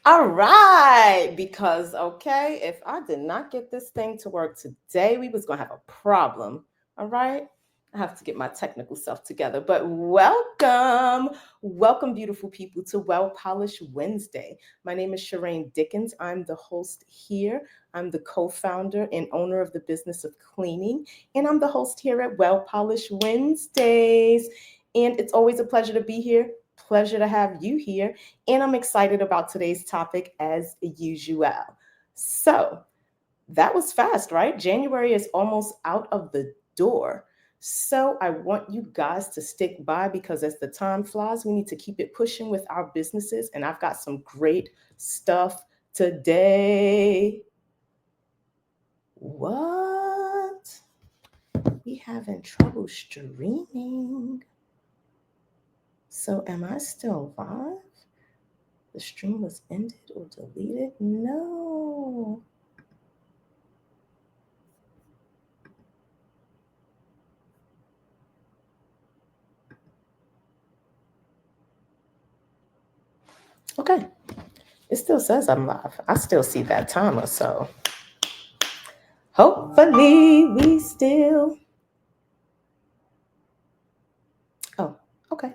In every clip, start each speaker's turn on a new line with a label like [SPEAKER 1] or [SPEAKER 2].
[SPEAKER 1] All right, because okay, if I did not get this thing to work today, we was gonna have a problem. All right, I have to get my technical self together. But welcome, beautiful people, to Well Polished Wednesday. My name is Shireen Dickens. I'm the host here. I'm the co-founder and owner of the business of cleaning, and I'm the host here at Well Polished Wednesdays. And it's always a pleasure to be here. Pleasure to have you here, and I'm excited about today's topic as usual. So, that was fast, right? January is almost out of the door. So, I want you guys to stick by because as the time flies, we need to keep it pushing with our businesses. And I've got some great stuff today. What? We having trouble streaming. So, am I still live? The stream was ended or deleted? No. Okay. It still says I'm live. I still see that timer. So hopefully we still. Oh, okay.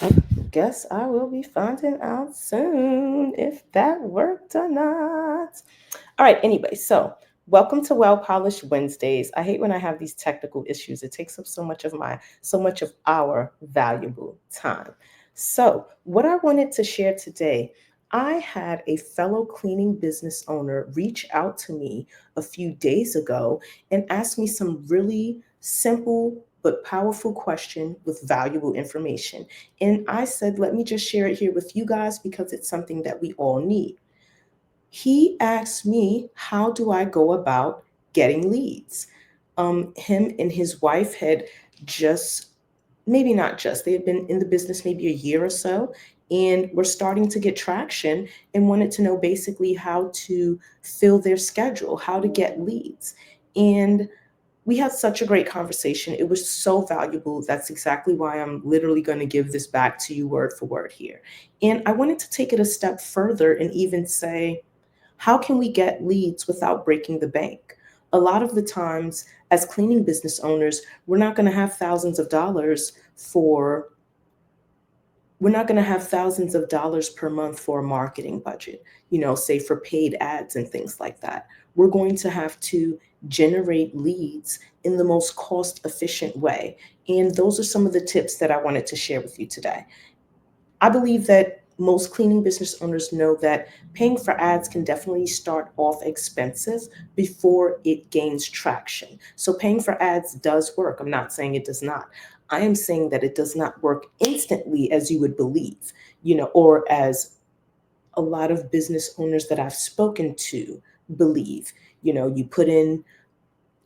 [SPEAKER 1] I guess I will be finding out soon if that worked or not. All right, anyway, so welcome to Well Polished Wednesdays. I hate when I have these technical issues. It takes up so much of our valuable time. So, what I wanted to share today, I had a fellow cleaning business owner reach out to me a few days ago and ask me some really simple but powerful question with valuable information. And I said, let me just share it here with you guys because it's something that we all need. He asked me, how do I go about getting leads? Him and his wife had just, maybe not just, they had been in the business maybe a year or so, and were starting to get traction and wanted to know basically how to fill their schedule, how to get leads. And we had such a great conversation. It was so valuable. That's exactly why I'm literally going to give this back to you word for word here. And I wanted to take it a step further and even say, how can we get leads without breaking the bank? A lot of the times, as cleaning business owners, for we're not going to have thousands of dollars per month for a marketing budget, say for paid ads and things like that. We're going to have to generate leads in the most cost efficient way. And those are some of the tips that I wanted to share with you today. I believe that most cleaning business owners know that paying for ads can definitely start off expensive before it gains traction. So paying for ads does work. I'm not saying it does not. I am saying that it does not work instantly as you would believe, or as a lot of business owners that I've spoken to believe. You put in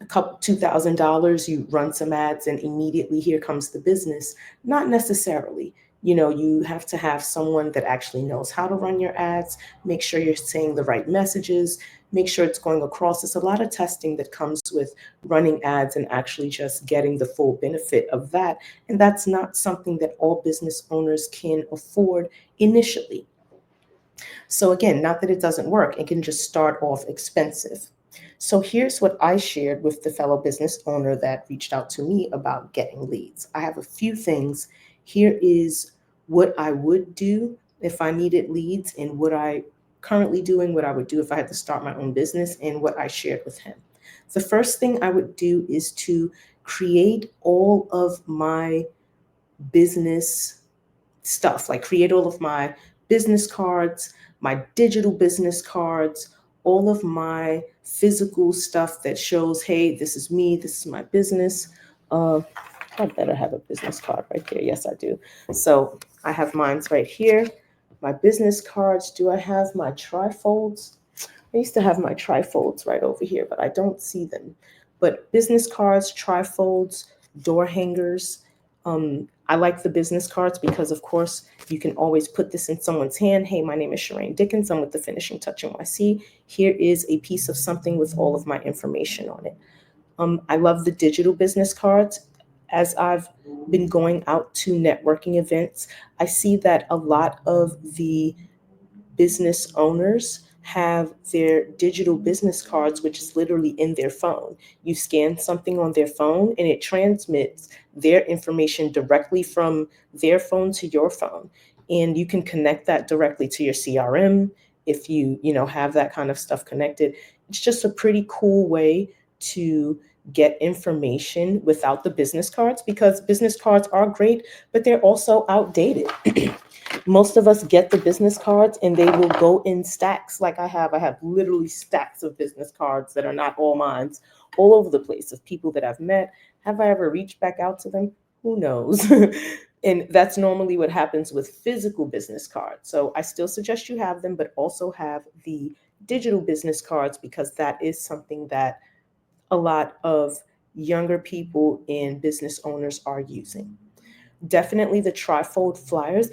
[SPEAKER 1] a couple $2,000, you run some ads, and immediately here comes the business. Not necessarily. You have to have someone that actually knows how to run your ads, make sure you're saying the right messages, make sure it's going across. There's a lot of testing that comes with running ads and actually just getting the full benefit of that. And that's not something that all business owners can afford initially. So again, not that it doesn't work, it can just start off expensive. So here's what I shared with the fellow business owner that reached out to me about getting leads. I have a few things. Here is what I would do if I needed leads, and what I currently doing, what I would do if I had to start my own business, and what I shared with him. The first thing I would do is to create all of my business stuff, like create all of my business cards, my digital business cards, all of my physical stuff that shows, hey, this is me, this is my business. Uh, I better have a business card right there. Yes, I do. So I have mine's right here. My business cards. Do I have my trifolds? I used to have my trifolds right over here, but I don't see them. But business cards, trifolds, door hangers. I like the business cards because, of course, you can always put this in someone's hand. Hey, my name is Shireen Dickens. I'm with the Finishing Touch NYC. Here is a piece of something with all of my information on it. I love the digital business cards. As I've been going out to networking events, I see that a lot of the business owners have their digital business cards, which is literally in their phone. You scan something on their phone and it transmits their information directly from their phone to your phone. And you can connect that directly to your CRM if you have that kind of stuff connected. It's just a pretty cool way to get information without the business cards, because business cards are great, but they're also outdated. Most of us get the business cards and they will go in stacks. Like I have literally stacks of business cards that are not all mine, all over the place, of people that I've met. Have I ever reached back out to them? Who knows? And that's normally what happens with physical business cards. So I still suggest you have them, but also have the digital business cards, because that is something that a lot of younger people and business owners are using. Definitely the trifold flyers.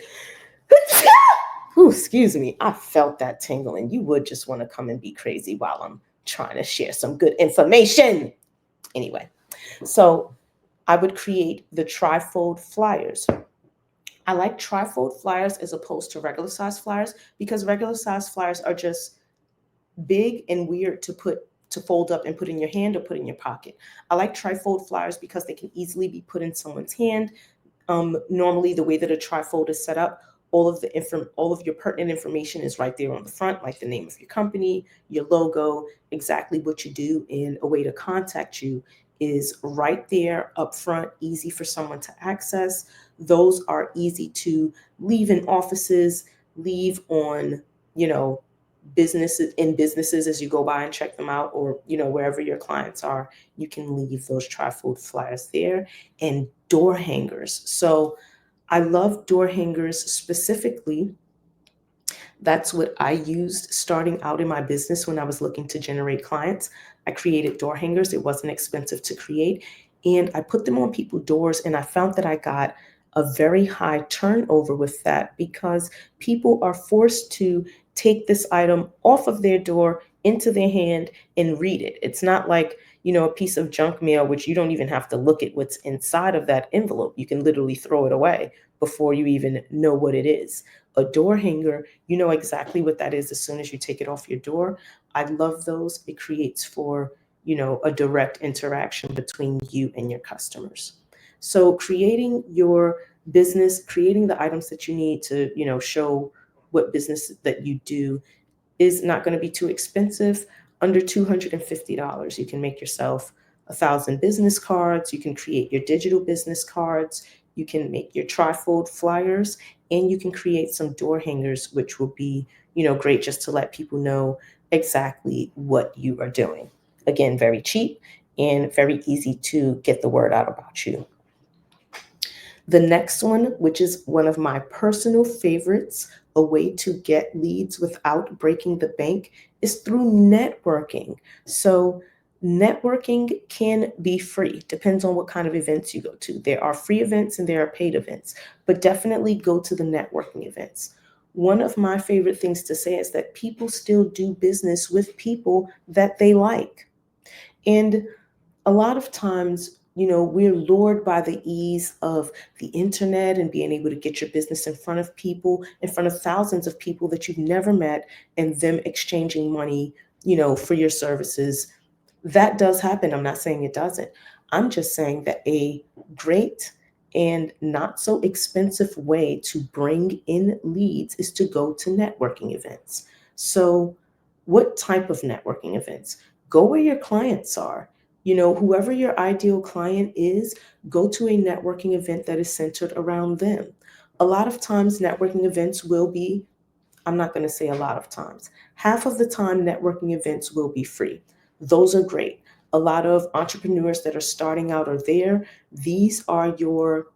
[SPEAKER 1] Ooh, excuse me, I felt that tingling. You would just want to come and be crazy while I'm trying to share some good information. Anyway, so I would create the trifold flyers. I like trifold flyers as opposed to regular size flyers, because regular size flyers are just big and weird to fold up and put in your hand or put in your pocket. I like trifold flyers because they can easily be put in someone's hand. Normally, the way that a trifold is set up, all of your pertinent information is right there on the front, like the name of your company, your logo, exactly what you do, and a way to contact you is right there up front, easy for someone to access. Those are easy to leave in offices, leave on, you know, businesses as you go by and check them out, or wherever your clients are, you can leave those trifold flyers there. And door hangers. So I love door hangers specifically. That's what I used starting out in my business when I was looking to generate clients. I created door hangers. It wasn't expensive to create. And I put them on people's doors, and I found that I got a very high turnover with that, because people are forced to take this item off of their door into their hand and read it. It's not like, a piece of junk mail, which you don't even have to look at what's inside of that envelope. You can literally throw it away before you even know what it is. A door hanger, you know exactly what that is as soon as you take it off your door. I love those. It creates for, a direct interaction between you and your customers. So creating your business, creating the items that you need to, show what business that you do is not going to be too expensive. Under $250, you can make yourself 1,000 business cards. You can create your digital business cards. You can make your trifold flyers, and you can create some door hangers, which will be, great just to let people know exactly what you are doing. Again, very cheap and very easy to get the word out about you. The next one, which is one of my personal favorites, a way to get leads without breaking the bank, is through networking. So, networking can be free, depends on what kind of events you go to. There are free events and there are paid events, but definitely go to the networking events. One of my favorite things to say is that people still do business with people that they like. And a lot of times, we're lured by the ease of the internet and being able to get your business in front of people, in front of thousands of people that you've never met, and them exchanging money, for your services. That does happen. I'm not saying it doesn't. I'm just saying that a great and not so expensive way to bring in leads is to go to networking events. So, what type of networking events? Go where your clients are. Whoever your ideal client is, go to a networking event that is centered around them. A lot of times, networking events will be, I'm not going to say a lot of times, half of the time, networking events will be free. Those are great. A lot of entrepreneurs that are starting out are there. These are your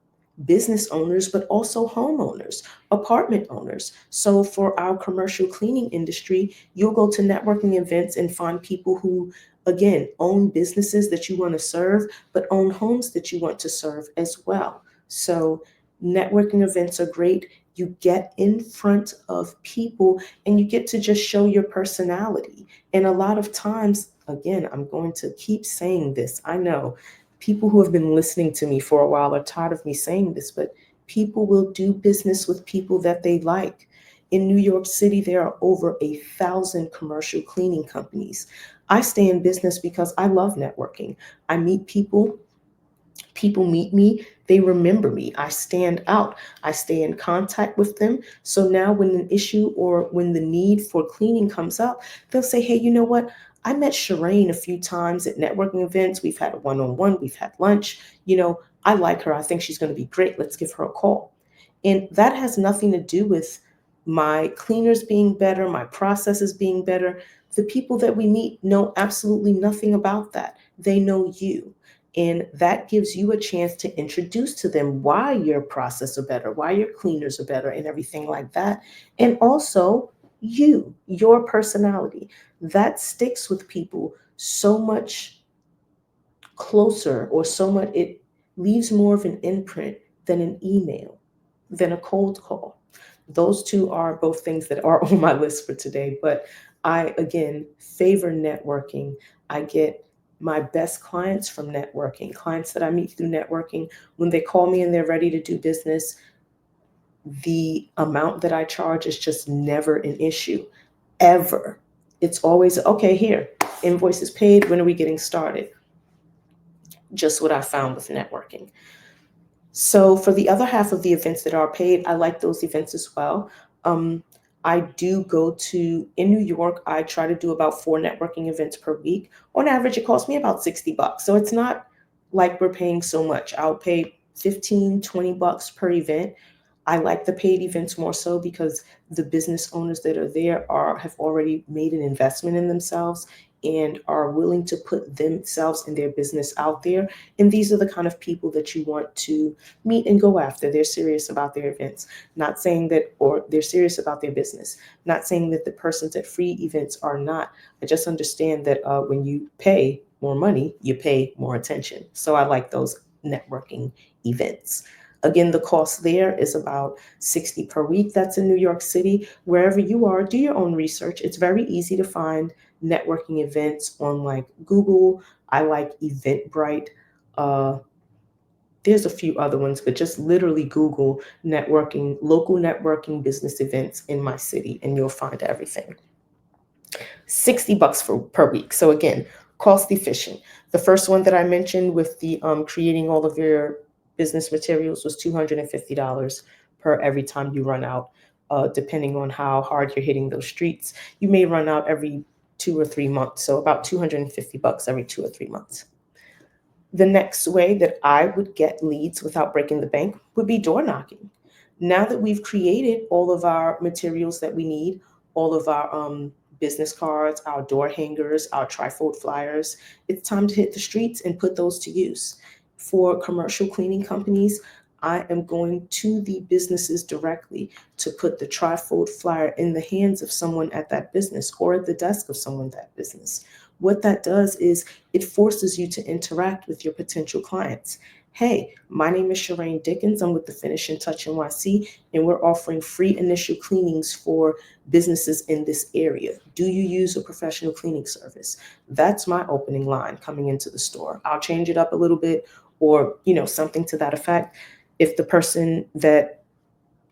[SPEAKER 1] business owners, but also homeowners, apartment owners. So for our commercial cleaning industry, you'll go to networking events and find people who, again, own businesses that you want to serve, but own homes that you want to serve as well. So Networking events are great. You get in front of people and you get to just show your personality. And a lot of times, again, I'm going to keep saying this. I know people who have been listening to me for a while are tired of me saying this, but people will do business with people that they like. In New York City, there are over 1,000 commercial cleaning companies. I stay in business because I love networking. I meet people, people meet me, they remember me, I stand out, I stay in contact with them. So now, when an issue or when the need for cleaning comes up, they'll say, hey, you know what? I met Shireen a few times at networking events. We've had a one on one, we've had lunch. I like her. I think she's going to be great. Let's give her a call. And that has nothing to do with my cleaners being better, my processes being better. The people that we meet know absolutely nothing about that. They know you. And that gives you a chance to introduce to them why your process are better, why your cleaners are better, and everything like that. And also, your personality. That sticks with people so much closer, or so much, it leaves more of an imprint than an email, than a cold call. Those two are both things that are on my list for today. But I, again, favor networking. I get my best clients from networking, clients that I meet through networking. When they call me and they're ready to do business, the amount that I charge is just never an issue, ever. It's always, okay, here, invoice is paid. When are we getting started? Just what I found with networking. So for the other half of the events that are paid, I like those events as well. Um, I do go to, in New York, I try to do about 4 networking events per week. On average, it costs me about $60. So it's not like we're paying so much. I'll pay 15, $20 per event. I like the paid events more so because the business owners that are there have already made an investment in themselves and are willing to put themselves and their business out there. And these are the kind of people that you want to meet and go after. They're serious about their events, not saying that, or they're serious about their business, not saying that the persons at free events are not. I just understand that when you pay more money, you pay more attention. So I like those networking events. Again, the cost there is about 60 per week. That's in New York City. Wherever you are, do your own research. It's very easy to find networking events on like Google. I like Eventbrite. Uh, there's a few other ones, but just literally Google networking, local networking business events in my city, and you'll find everything. $60 per week. So again, cost efficient. The first one that I mentioned with the creating all of your business materials was $250 per every time you run out. Depending on how hard you're hitting those streets, you may run out every 2 or 3 months. So about $250 every 2 or 3 months. The next way that I would get leads without breaking the bank would be door knocking. Now that we've created all of our materials that we need, all of our business cards, our door hangers, our trifold flyers, it's time to hit the streets and put those to use. For commercial cleaning companies, I am going to the businesses directly to put the trifold flyer in the hands of someone at that business or at the desk of someone at that business. What that does is it forces you to interact with your potential clients. Hey, my name is Shireen Dickens. I'm with the Finishing Touch NYC, and we're offering free initial cleanings for businesses in this area. Do you use a professional cleaning service? That's my opening line coming into the store. I'll change it up a little bit, or something to that effect. If the person that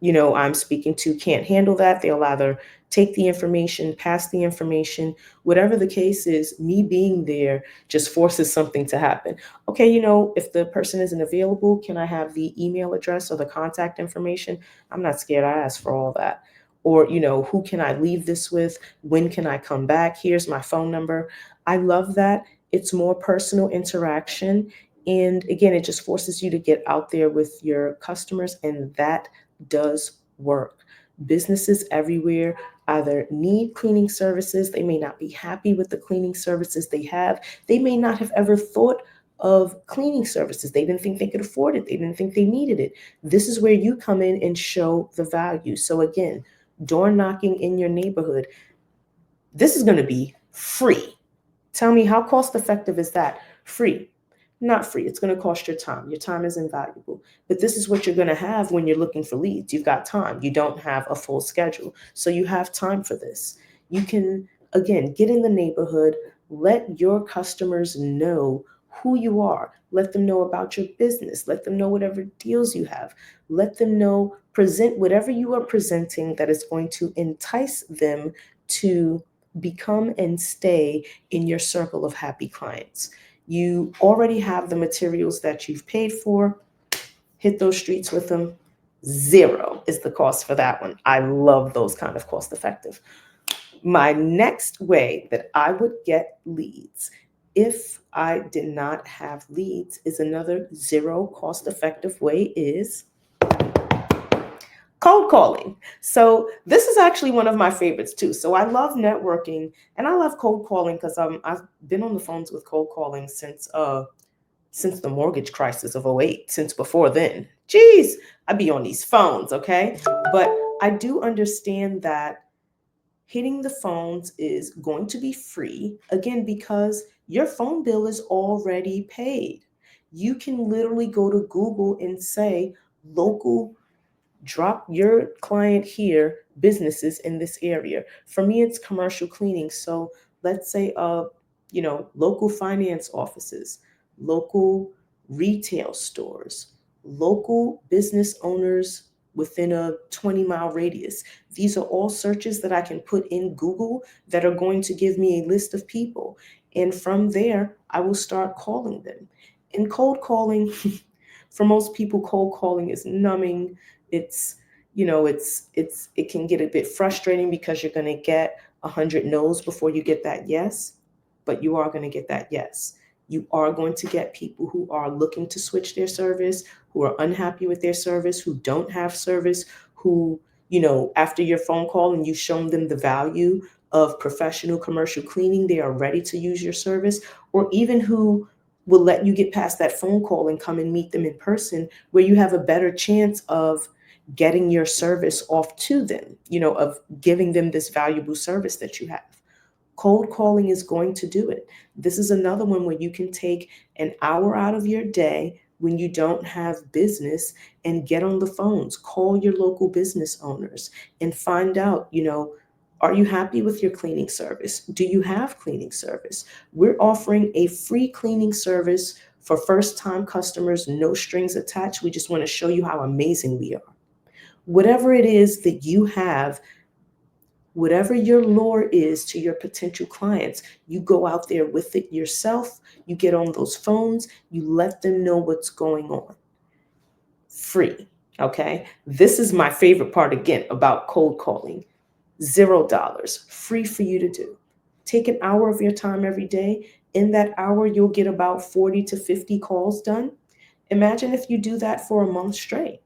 [SPEAKER 1] I'm speaking to can't handle that, they'll either take the information, pass the information, whatever the case is. Me being there just forces something to happen. Okay, if the person isn't available, can I have the email address or the contact information? I'm not scared. I ask for all that. Or, who can I leave this with? When can I come back? Here's my phone number. I love that. It's more personal interaction. And again, it just forces you to get out there with your customers, and that does work. Businesses everywhere either need cleaning services, they may not be happy with the cleaning services they have, they may not have ever thought of cleaning services, they didn't think they could afford it, they didn't think they needed it. This is where you come in and show the value. So again, door knocking in your neighborhood, this is going to be free. Tell me, how cost effective is that? Free. Not free. It's going to cost your time. Your time is invaluable. But this is what you're going to have when you're looking for leads. You've got time. You don't have a full schedule. So you have time for this. You can, again, get in the neighborhood, let your customers know who you are. Let them know about your business. Let them know whatever deals you have. Let them know, present whatever you are presenting that is going to entice them to become and stay in your circle of happy clients. You already have the materials that you've paid for. Hit those streets with them. Zero is the cost for that one. I love those kind of cost effective. My next way that I would get leads if I did not have leads is another zero cost effective way is cold calling. So this is actually one of my favorites too. So I love networking and I love cold calling because I've been on the phones with cold calling since the mortgage crisis of '08, since before then. Geez, I'd be on these phones, okay? But I do understand that hitting the phones is going to be free, again, because your phone bill is already paid. You can literally go to Google and say, local, drop your client here, businesses in this area. For me, it's commercial cleaning. So let's say, local finance offices, local retail stores, local business owners within a 20-mile radius. These are all searches that I can put in Google that are going to give me a list of people. And from there, I will start calling them. And cold calling, for most people, cold calling is numbing. It's, it can get a bit frustrating because you're going to get 100 no's before you get that yes, but you are going to get that yes. You are going to get people who are looking to switch their service, who are unhappy with their service, who don't have service, who, after your phone call and you've shown them the value of professional commercial cleaning, they are ready to use your service, or even who will let you get past that phone call and come and meet them in person, where you have a better chance of getting your service off to them, of giving them this valuable service that you have. Cold calling is going to do it. This is another one where you can take an hour out of your day when you don't have business and get on the phones, call your local business owners and find out, are you happy with your cleaning service? Do you have cleaning service? We're offering a free cleaning service for first-time customers, no strings attached. We just want to show you how amazing we are. Whatever it is that you have, whatever your lure is to your potential clients, you go out there with it yourself. You get on those phones, you let them know what's going on. Free, okay? This is my favorite part again about cold calling. $0, free for you to do. Take an hour of your time every day. In that hour, you'll get about 40 to 50 calls done. Imagine if you do that for a month straight,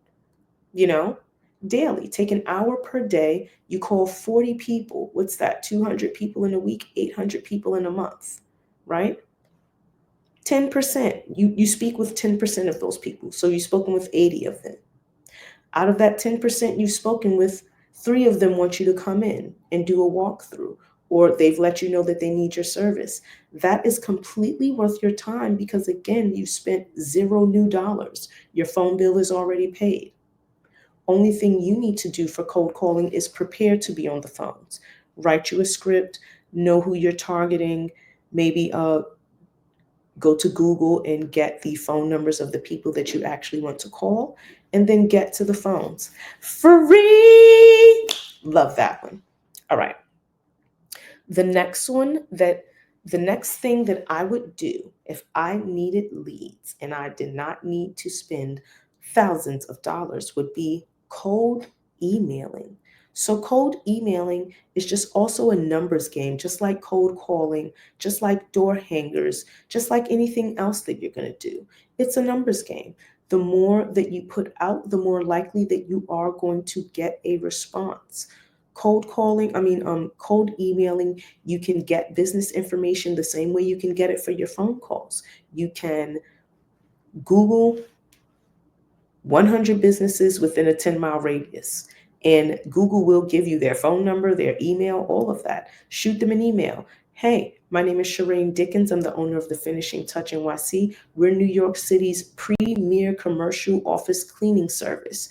[SPEAKER 1] you know, daily. Take an hour per day. You call 40 people. What's that? 200 people in a week, 800 people in a month, right? 10%. You speak with 10% of those people. So you've spoken with 80 of them. Out of that 10% you've spoken with, 3 of them want you to come in and do a walkthrough, or they've let you know that they need your service. That is completely worth your time because, again, you spent $0 new. Your phone bill is already paid. Only thing you need to do for cold calling is prepare to be on the phones. Write you a script, know who you're targeting, maybe go to Google and get the phone numbers of the people that you actually want to call, and then get to the phones. Free! Love that one. All right. The next one the next thing that I would do if I needed leads and I did not need to spend thousands of dollars would be cold emailing. So cold emailing is just also a numbers game, just like cold calling, just like door hangers, just like anything else that you're going to do. It's a numbers game. The more that you put out, the more likely that you are going to get a response. Cold emailing, you can get business information the same way you can get it for your phone calls. You can Google 100 businesses within a 10-mile radius, and Google will give you their phone number, their email, all of that. Shoot them an email. Hey, My name is Shireen Dickens. I'm the owner of The Finishing Touch NYC. We're New York City's premier commercial office cleaning service.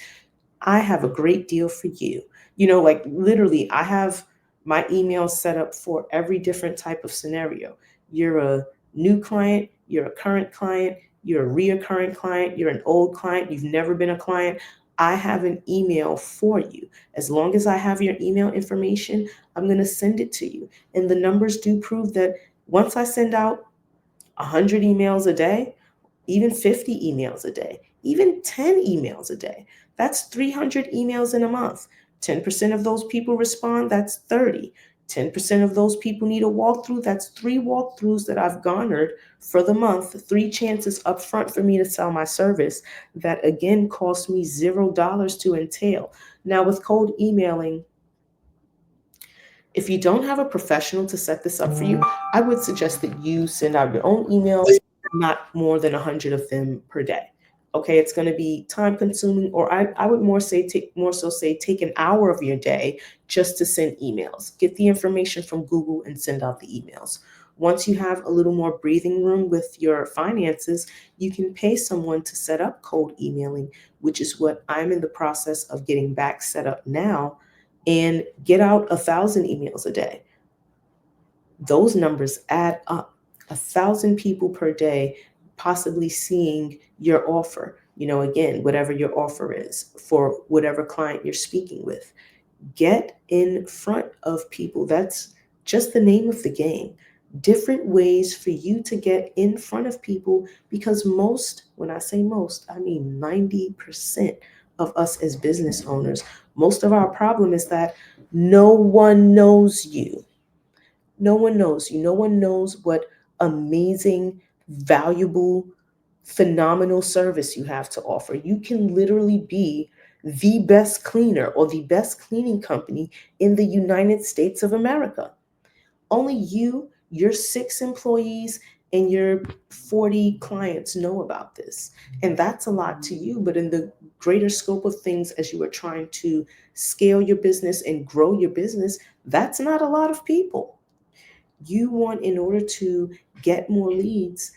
[SPEAKER 1] I have a great deal for you. Like literally, I have my emails set up for every different type of scenario. You're a new client, you're a current client, you're a reoccurring client, you're an old client, you've never been a client. I have an email for you. As long as I have your email information, I'm going to send it to you. And the numbers do prove that once I send out 100 emails a day, even 50 emails a day, even 10 emails a day. That's 300 emails in a month. 10% of those people respond, that's 30. 10% of those people need a walkthrough, that's 3 walkthroughs that I've garnered for the month, 3 chances up front for me to sell my service that again cost me $0 to entail. Now, with cold emailing, if you don't have a professional to set this up for you, I would suggest that you send out your own emails, not more than 100 of them per day. Okay, it's going to be time consuming, or I would more so say take an hour of your day just to send emails. Get the information from Google and send out the emails. Once you have a little more breathing room with your finances, you can pay someone to set up cold emailing, which is what I'm in the process of getting back set up now, and get out 1,000 emails a day. Those numbers add up. 1,000 people per day possibly seeing your offer. Again, whatever your offer is for whatever client you're speaking with. Get in front of people. That's just the name of the game. Different ways for you to get in front of people, because most, when I say most, I mean 90% of us as business owners, most of our problem is that no one knows you. No one knows you. No one knows what amazing, valuable, phenomenal service you have to offer. You can literally be the best cleaner or the best cleaning company in the United States of America. Only you, your 6 employees, and your 40 clients know about this. And that's a lot to you. But in the greater scope of things, as you are trying to scale your business and grow your business, that's not a lot of people. You want, in order to get more leads,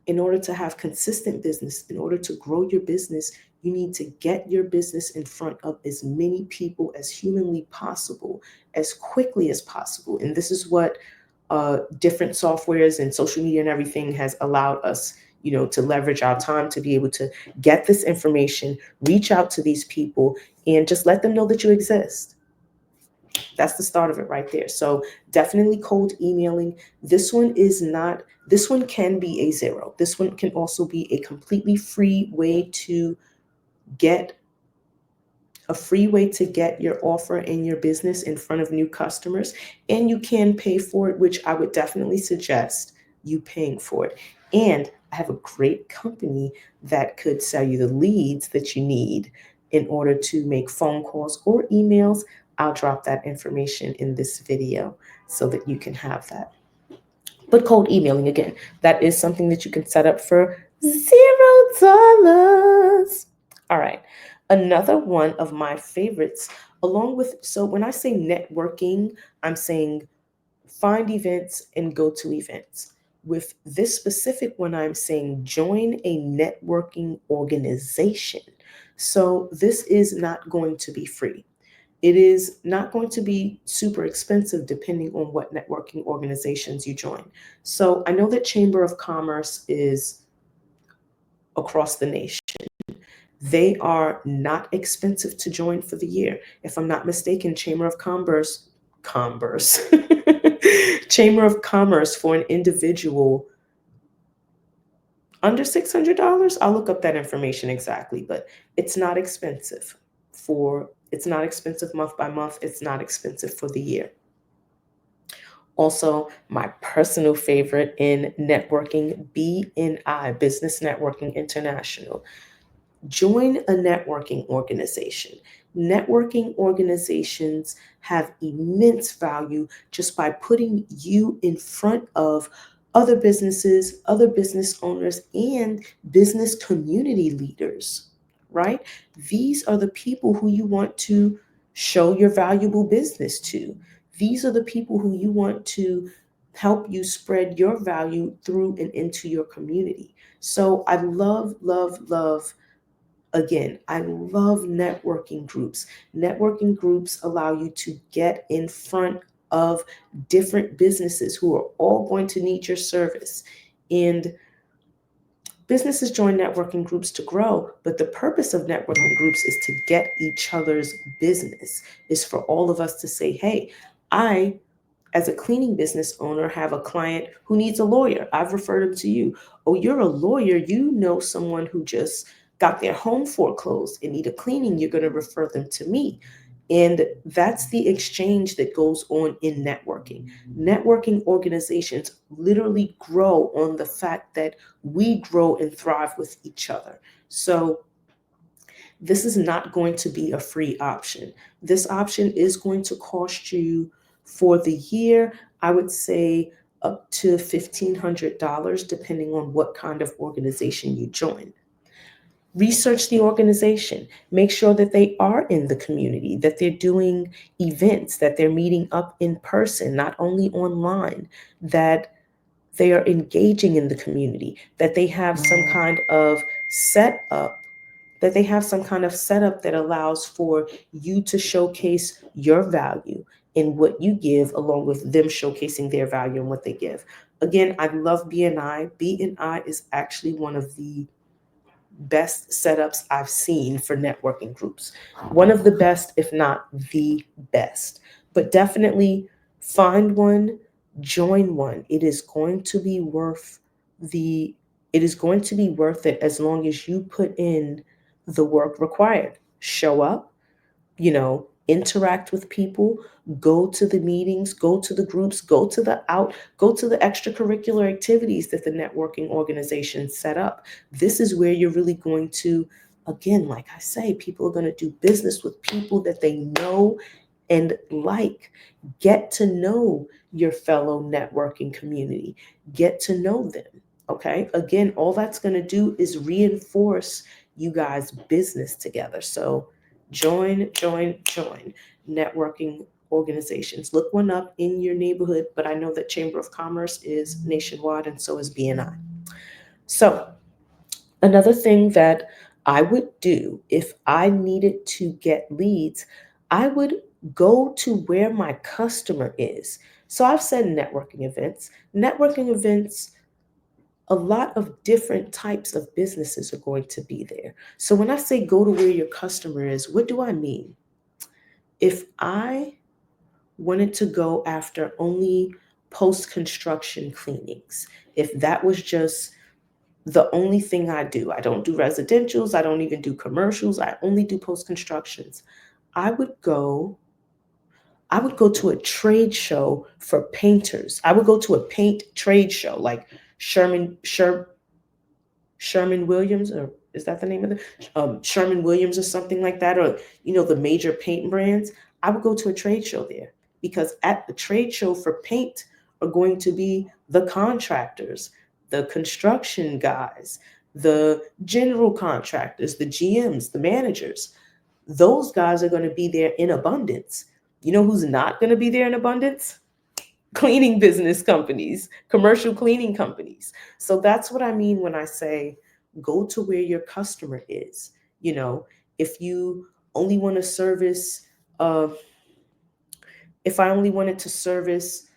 [SPEAKER 1] in order to have consistent business, in order to grow your business, you need to get your business in front of as many people as humanly possible, as quickly as possible. And this is what different softwares and social media and everything has allowed us, to leverage our time to be able to get this information, reach out to these people, and just let them know that you exist. That's the start of it right there. So definitely cold emailing. This one can be a zero. This one can also be a completely free way to get your offer and your business in front of new customers. And you can pay for it, which I would definitely suggest you paying for it. And I have a great company that could sell you the leads that you need in order to make phone calls or emails. I'll drop that information in this video so that you can have that. But cold emailing, again, that is something that you can set up for $0. All right. Another one of my favorites, so when I say networking, I'm saying find events and go to events. With this specific one, I'm saying join a networking organization. So this is not going to be free. It is not going to be super expensive depending on what networking organizations you join. So I know that Chamber of Commerce is across the nation. They are not expensive to join for the year. If I'm not mistaken, Commerce, Chamber of Commerce for an individual under $600. I'll look up that information exactly, but it's not expensive it's not expensive month by month. It's not expensive for the year. Also, my personal favorite in networking, BNI, Business Networking International. Join a networking organization. Networking organizations have immense value just by putting you in front of other businesses, other business owners, and business community leaders, right? These are the people who you want to show your valuable business to. These are the people who you want to help you spread your value through and into your community. So I love, love, love. Again, I love networking groups. Networking groups allow you to get in front of different businesses who are all going to need your service. And businesses join networking groups to grow, but the purpose of networking groups is to get each other's business, is for all of us to say, hey, I as a cleaning business owner, have a client who needs a lawyer. I've referred him to you. Oh, you're a lawyer. You know someone who just got their home foreclosed and need a cleaning. You're going to refer them to me. And that's the exchange that goes on in networking. Networking organizations literally grow on the fact that we grow and thrive with each other. So this is not going to be a free option. This option is going to cost you for the year, I would say up to $1,500, depending on what kind of organization you join. Research the organization. Make sure that they are in the community, that they're doing events, that they're meeting up in person, not only online, that they are engaging in the community, that they have some kind of setup that allows for you to showcase your value in what you give, along with them showcasing their value in what they give. Again, I love BNI. BNI is actually one of the best setups I've seen for networking groups. One of the best, if not the best. But definitely find one, join one. The it is going to be worth it as long as you put in the work required. Show up, interact with people, go to the meetings, go to the groups, go to the extracurricular activities that the networking organization set up. This is where you're really going to, again, like I say, people are going to do business with people that they know and like. Get to know your fellow networking community, get to know them. Okay, again, all that's going to do is reinforce you guys' business together. So join networking organizations. Look one up in your neighborhood, but I know that Chamber of Commerce is nationwide and so is BNI. So another thing that I would do if I needed to get leads, I would go to where my customer is. So I've said networking events. Networking events, a lot of different types of businesses are going to be there. So when I say go to where your customer is, what do I mean? If I wanted to go after only post construction cleanings, if that was just the only thing I do, I don't do residentials, I don't even do commercials, I only do post constructions. I would go I would go to a trade show for painters. I would go to a paint trade show like Sherman Sher, Sherman Williams, or is that the name of the Sherman Williams or something like that, or the major paint brands. I would go to a trade show there because at the trade show for paint are going to be the contractors, the construction guys, the general contractors, the GMs, the managers. Those guys are going to be there in abundance. You know who's not going to be there in abundance? Cleaning business companies, commercial cleaning companies. So that's what I mean when I say go to where your customer is. You know, if you only want to service, uh, if I only wanted to service,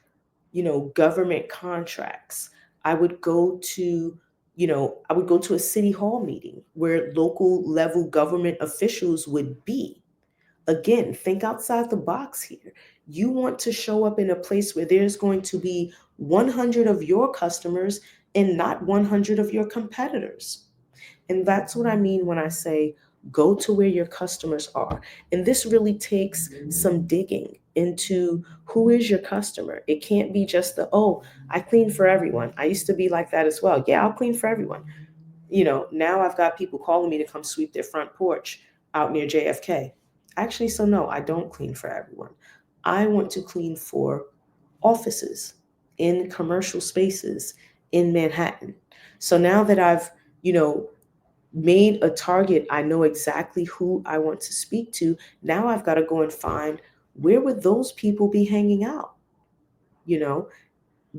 [SPEAKER 1] government contracts, I would go to, I would go to a city hall meeting where local level government officials would be. Again, think outside the box here. You want to show up in a place where there's going to be 100 of your customers and not 100 of your competitors. And that's what I mean when I say go to where your customers are. And this really takes some digging into who is your customer. It can't be just oh, I clean for everyone. I used to be like that as well. Yeah, I'll clean for everyone. Now I've got people calling me to come sweep their front porch out near JFK. Actually, so no, I don't clean for everyone. I want to clean for offices in commercial spaces in Manhattan. So now that I've, you know, made a target, I know exactly who I want to speak to. Now I've got to go and find where would those people be hanging out? You know,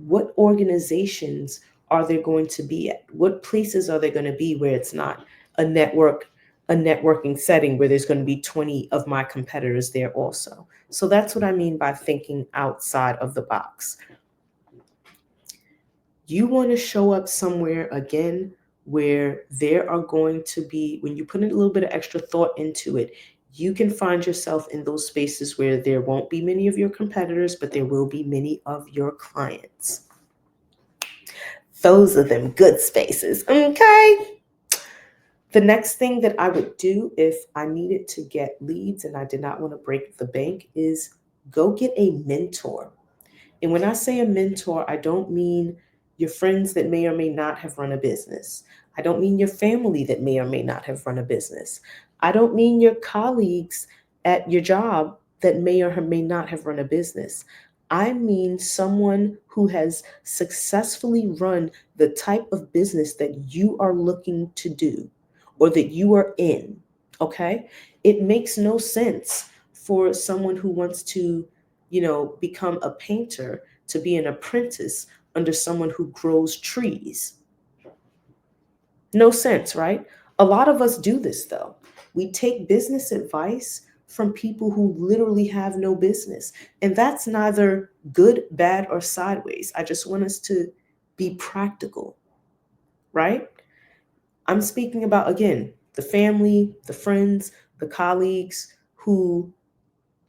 [SPEAKER 1] what organizations are there going to be at? What places are there going to be where it's not a network, a networking setting where there's going to be 20 of my competitors there also? So that's what I mean by thinking outside of the box. You want to show up somewhere again where there are going to be, when you put in a little bit of extra thought into it, you can find yourself in those spaces where there won't be many of your competitors, but there will be many of your clients. Those are them good spaces, okay? The next thing that I would do if I needed to get leads and I did not want to break the bank is go get a mentor. And when I say a mentor, I don't mean your friends that may or may not have run a business. I don't mean your family that may or may not have run a business. I don't mean your colleagues at your job that may or may not have run a business. I mean someone who has successfully run the type of business that you are looking to do or that you are in. Okay? It makes no sense for someone who wants to, become a painter to be an apprentice under someone who grows trees. No sense, right? A lot of us do this though. We take business advice from people who literally have no business. And that's neither good, bad, or sideways. I just want us to be practical, right? I'm speaking about, again, the family, the friends, the colleagues who,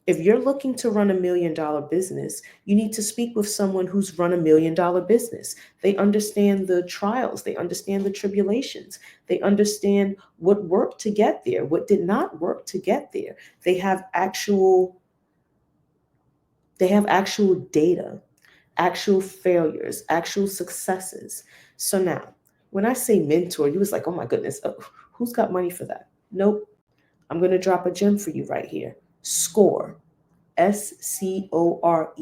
[SPEAKER 1] if you're looking to run $1 million business, you need to speak with someone who's run $1 million business. They understand the trials, they understand the tribulations, they understand what worked to get there, what did not work to get there. They have actual data, actual failures, actual successes. So now, when I say mentor, you was like, oh my goodness, who's got money for that? Nope. I'm going to drop a gem for you right here. SCORE. SCORE.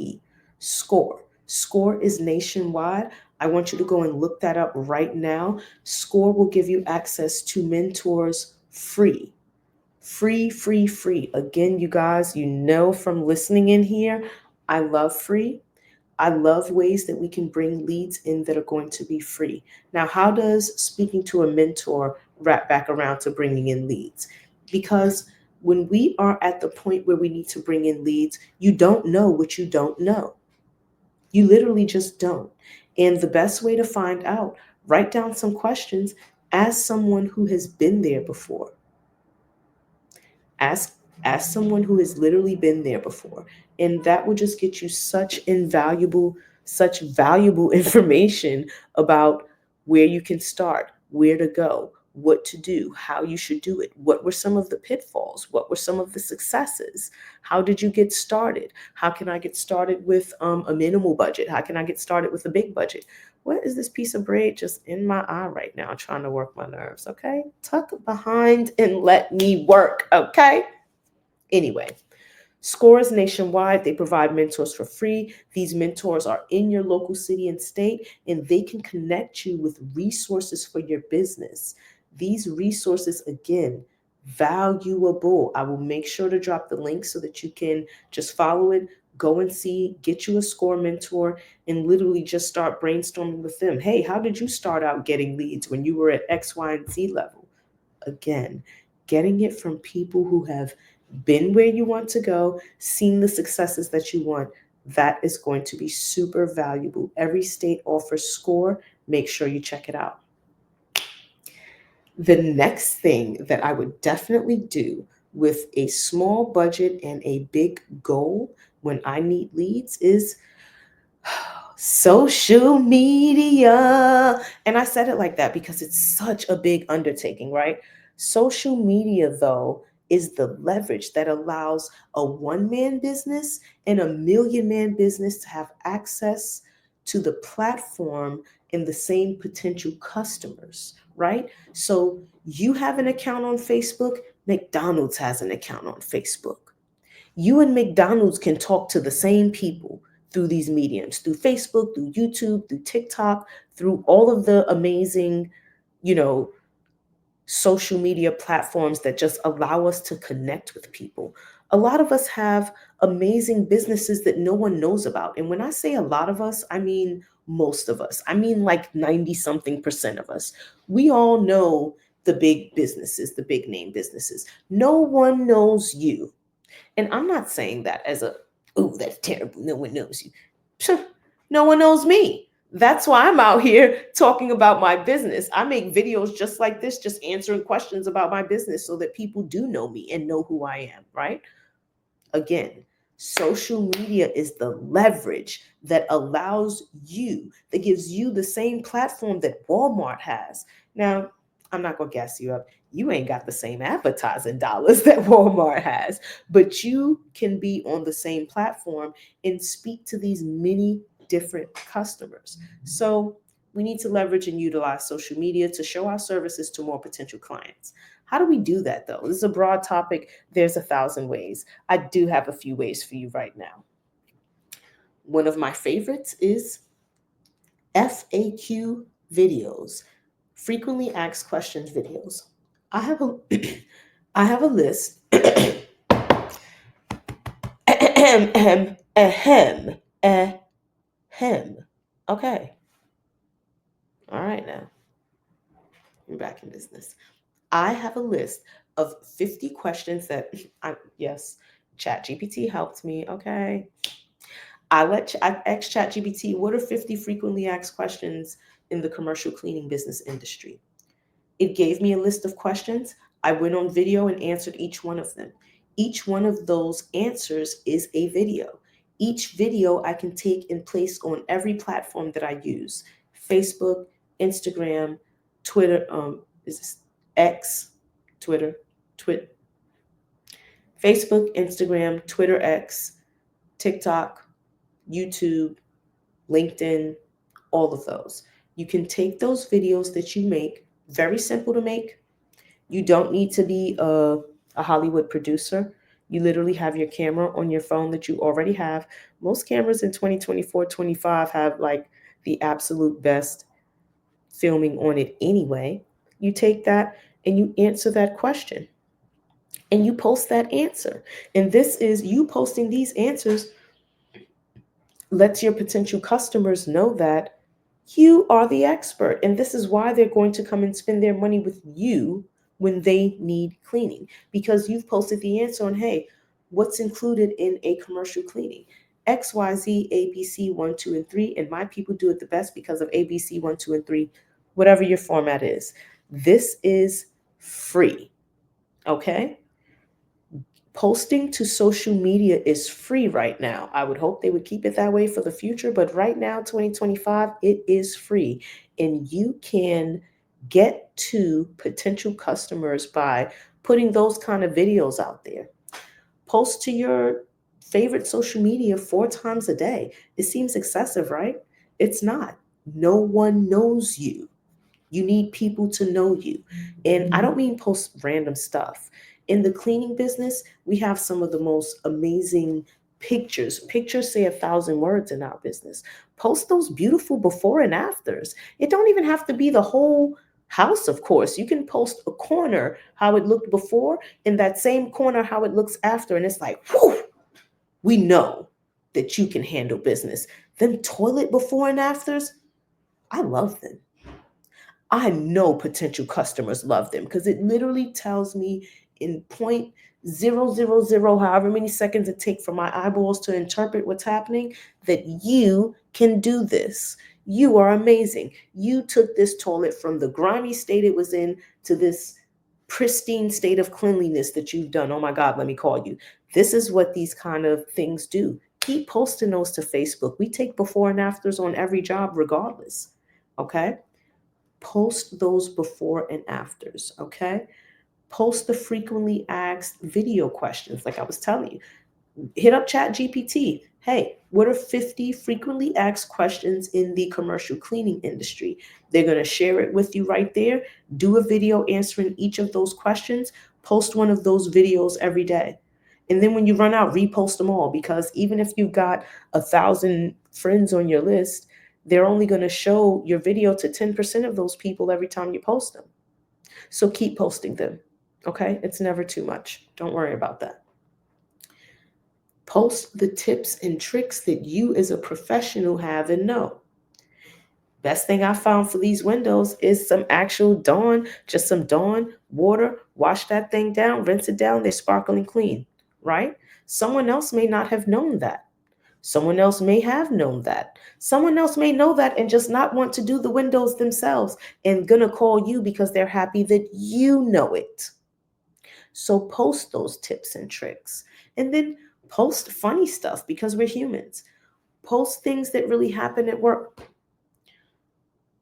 [SPEAKER 1] SCORE. SCORE is nationwide. I want you to go and look that up right now. SCORE will give you access to mentors free. Free, free, free. Again, you guys, you know from listening in here, I love free. I love ways that we can bring leads in that are going to be free. Now, how does speaking to a mentor wrap back around to bringing in leads? Because when we are at the point where we need to bring in leads, you don't know what you don't know. You literally just don't. And the best way to find out, write down some questions, ask someone who has been there before. Ask someone who has literally been there before, and that will just get you such valuable information about where you can start, where to go, what to do, how you should do it, what were some of the pitfalls, what were some of the successes, how did you get started, how can I get started with a minimal budget, how can I get started with a big budget. What is this piece of braid just in my eye right now, trying to work my nerves? Okay. Tuck behind and let me work. Okay. Anyway, SCORE is nationwide. They provide mentors for free. These mentors are in your local city and state, and they can connect you with resources for your business. These resources, again, valuable. I will make sure to drop the link so that you can just follow it, go and see, get you a SCORE mentor, and literally just start brainstorming with them. Hey, how did you start out getting leads when you were at X, Y, and Z level? Again, getting it from people who have been where you want to go, seen the successes that you want, that is going to be super valuable. Every state offers SCORE. Make sure you check it out. The next thing that I would definitely do with a small budget and a big goal when I need leads is social media. And I said it like that because it's such a big undertaking, right? Social media, though, is the leverage that allows a one-man business and a million-man business to have access to the platform and the same potential customers, right? So you have an account on Facebook, McDonald's has an account on Facebook. You and McDonald's can talk to the same people through these mediums, through Facebook, through YouTube, through TikTok, through all of the amazing, you know, social media platforms that just allow us to connect with people. A lot of us have amazing businesses that no one knows about. And when I say a lot of us, I mean most of us, I mean like 90 something percent of us, we all know the big businesses, the big name businesses. No one knows you. And I'm not saying that as a, oh, that's terrible. No one knows you. Psha, no one knows me. That's why I'm out here talking about my business. I make videos just like this, just answering questions about my business so that people do know me and know who I am, right? Again, social media is the leverage that allows you, that gives you the same platform that Walmart has. Now, I'm not going to gas you up. You ain't got the same advertising dollars that Walmart has, but you can be on the same platform and speak to these many different customers. So, we need to leverage and utilize social media to show our services to more potential clients. How do we do that though? This is a broad topic. There's 1,000 ways. I do have a few ways for you right now. One of my favorites is FAQ videos, frequently asked questions videos. I have a I have a list. Ahem, ahem, ahem. Okay. All right now. We're back in business. I have a list of 50 questions that yes, ChatGPT helped me. Okay. I asked ChatGPT, what are 50 frequently asked questions in the commercial cleaning business industry? It gave me a list of questions. I went on video and answered each one of them. Each one of those answers is a video. Each video I can take and place on every platform that I use: Facebook, Instagram, Twitter, is this X, Twitter, Twit, Facebook, Instagram, Twitter X, TikTok, YouTube, LinkedIn, all of those. You can take those videos that you make, very simple to make. You don't need to be a Hollywood producer. You literally have your camera on your phone that you already have. Most cameras in 2024, 25 have like the absolute best filming on it anyway. You take that and you answer that question and you post that answer. And this is you posting these answers lets your potential customers know that you are the expert. And this is why they're going to come and spend their money with you when they need cleaning, because you've posted the answer on, hey, what's included in a commercial cleaning? XYZ, ABC, 1, 2, and 3. And my people do it the best because of ABC, 1, 2, and 3, whatever your format is. This is free. Okay? Posting to social media is free right now. I would hope they would keep it that way for the future, but right now, 2025, it is free. And you can get to potential customers by putting those kind of videos out there. Post to your favorite social media 4 times a day. It seems excessive, right? It's not. No one knows you. You need people to know you. And I don't mean post random stuff. In the cleaning business, we have some of the most amazing pictures. Pictures say 1,000 words in our business. Post those beautiful before and afters. It don't even have to be the whole house, of course. You can post a corner, how it looked before, and that same corner, how it looks after. And it's like, whew, we know that you can handle business. Them toilet before and afters, I love them. I know potential customers love them because it literally tells me in 0.000, however many seconds it takes for my eyeballs to interpret what's happening, that you can do this. You are amazing. You took this toilet from the grimy state it was in to this pristine state of cleanliness that you've done. Oh my God, let me call you. This is what these kind of things do. Keep posting those to Facebook. We take before and afters on every job regardless. Okay? Post those before and afters, okay? Post the frequently asked video questions, like I was telling you. Hit up Chat GPT. Hey, what are 50 frequently asked questions in the commercial cleaning industry? They're going to share it with you right there. Do a video answering each of those questions. Post one of those videos every day. And then when you run out, repost them all, because even if you've got 1,000 friends on your list, they're only going to show your video to 10% of those people every time you post them. So keep posting them. Okay? It's never too much. Don't worry about that. Post the tips and tricks that you as a professional have and know. Best thing I found for these windows is some actual Dawn, just some Dawn water. Wash that thing down, rinse it down. They're sparkling clean, right? Someone else may not have known that. Someone else may have known that. Someone else may know that and just not want to do the windows themselves and gonna call you because they're happy that you know it. So post those tips and tricks. And then post funny stuff because we're humans. Post things that really happen at work.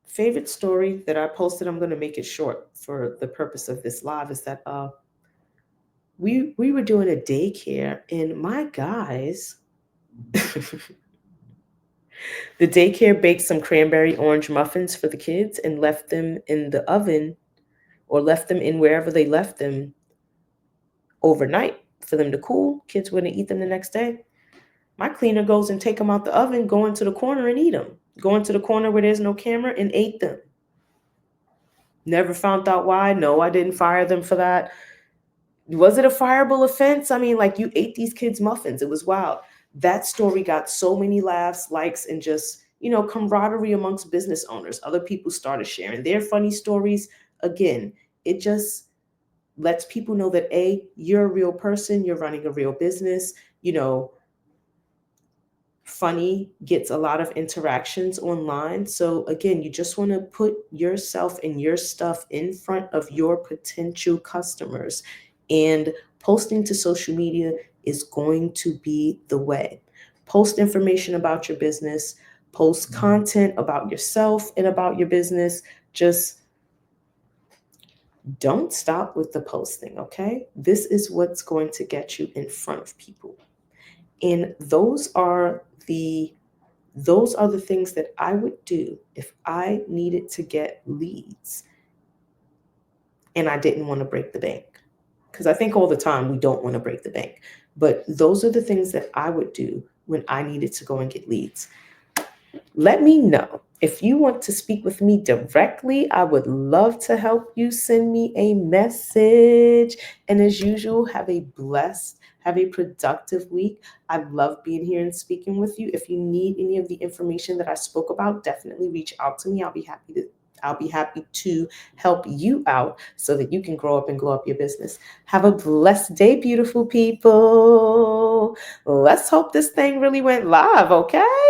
[SPEAKER 1] Favorite story that I posted, I'm going to make it short for the purpose of this live, is that we were doing a daycare and my guys, the daycare baked some cranberry orange muffins for the kids and left them in the oven or left them in wherever they left them overnight for them to cool. Kids wouldn't eat them the next day. My cleaner goes and take them out the oven, go into the corner and eat them. Go into the corner where there's no camera and ate them. Never found out why. No, I didn't fire them for that. Was it a fireable offense? I mean, like, you ate these kids' muffins. It was wild. That story got so many laughs, likes, and just, camaraderie amongst business owners. Other people started sharing their funny stories. Again, it just lets people know that A, you're a real person, you're running a real business. Funny gets a lot of interactions online. So again, you just want to put yourself and your stuff in front of your potential customers, and posting to social media is going to be the way. Post information about your business, post content about yourself and about your business. Just don't stop with the posting, okay? This is what's going to get you in front of people. And those are the things that I would do if I needed to get leads and I didn't want to break the bank. Because I think all the time we don't want to break the bank. But those are the things that I would do when I needed to go and get leads. Let me know. If you want to speak with me directly, I would love to help you. Send me a message. And as usual, have a productive week. I love being here and speaking with you. If you need any of the information that I spoke about, definitely reach out to me. I'll be happy to help you out so that you can grow up and glow up your business. Have a blessed day, beautiful people. Let's hope this thing really went live, okay?